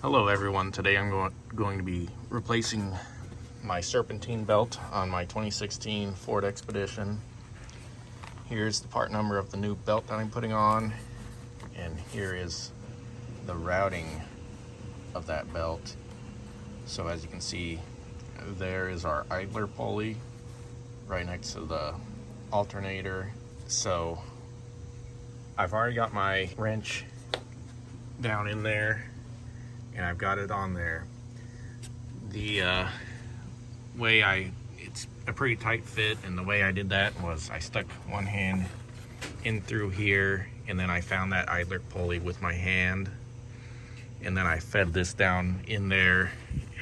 Hello everyone, today I'm going to be replacing my serpentine belt on my 2016 Ford Expedition. Here's the part number of the new belt that I'm putting on, and here is the routing of that belt. So as you can see, there is our idler pulley right next to the alternator. So I've already got my wrench down in there and I've got it on there. The it's a pretty tight fit, and the way I did that was I stuck one hand in through here, and then I found that idler pulley with my hand, and then I fed this down in there,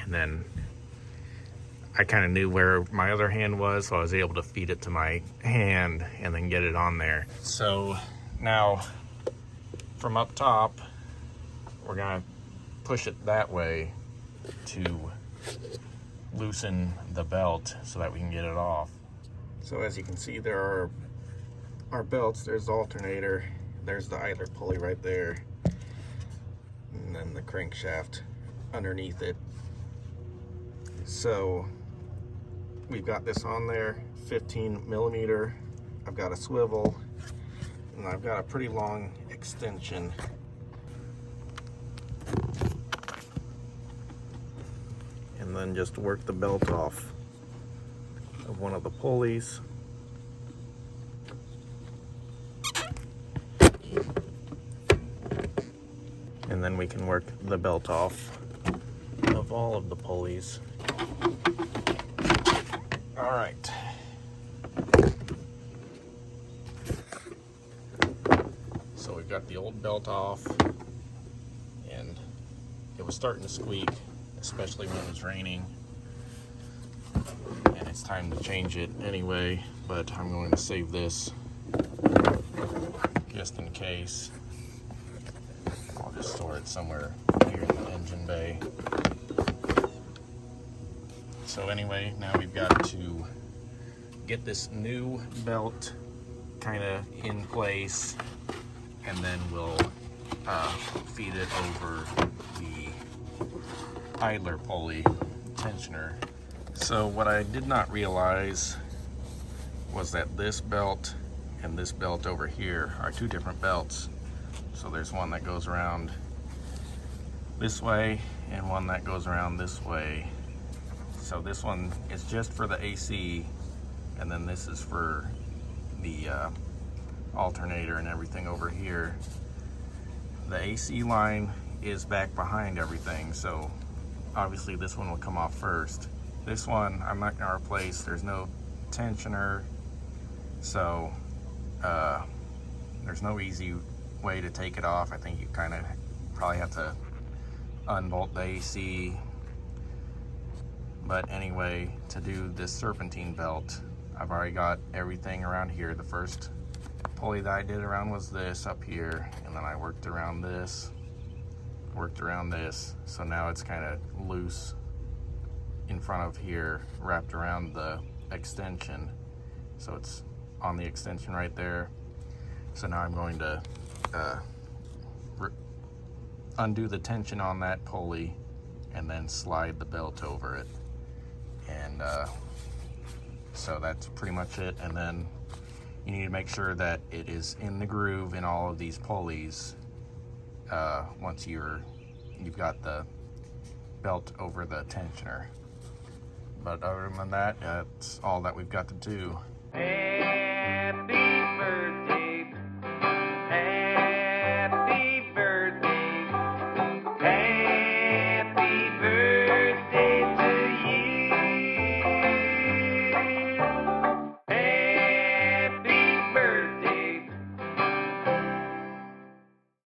and then I kind of knew where my other hand was, so I was able to feed it to my hand and then get it on there. So now from up top, we're gonna push it that way to loosen the belt so that we can get it off. So as you can see, there are our belts. There's the alternator, there's the idler pulley right there, and then the crankshaft underneath it. So we've got this on there, 15 millimeter. I've got a swivel, and I've got a pretty long extension. And then just work the belt off of one of the pulleys. And then we can work the belt off of all of the pulleys. All right. So we've got the old belt off, and it was starting to squeak, especially when it was raining, and it's time to change it anyway, but I'm going to save this just in case. I'll just store it somewhere here in the engine bay. So anyway, now we've got to get this new belt kind of in place, and then we'll feed it over the idler pulley tensioner. So what I did not realize was that this belt and this belt over here are two different belts. So there's one that goes around this way and one that goes around this way. So this one is just for the AC, and then this is for the alternator and everything over here. The AC line is back behind everything, so obviously this one will come off first. This one I'm not going to replace. There's no tensioner, so there's no easy way to take it off. I think you kind of probably have to unbolt the AC. But anyway, to do this serpentine belt, I've already got everything around here. The first pulley that I did around was this up here, and then I worked around this, so now it's kind of loose in front of here, wrapped around the extension, so it's on the extension right there. So now I'm going to undo the tension on that pulley and then slide the belt over it, and so that's pretty much it. And then you need to make sure that it is in the groove in all of these pulleys once you've got the belt over the tensioner. But other than that, that's all that we've got to do. Happy birthday.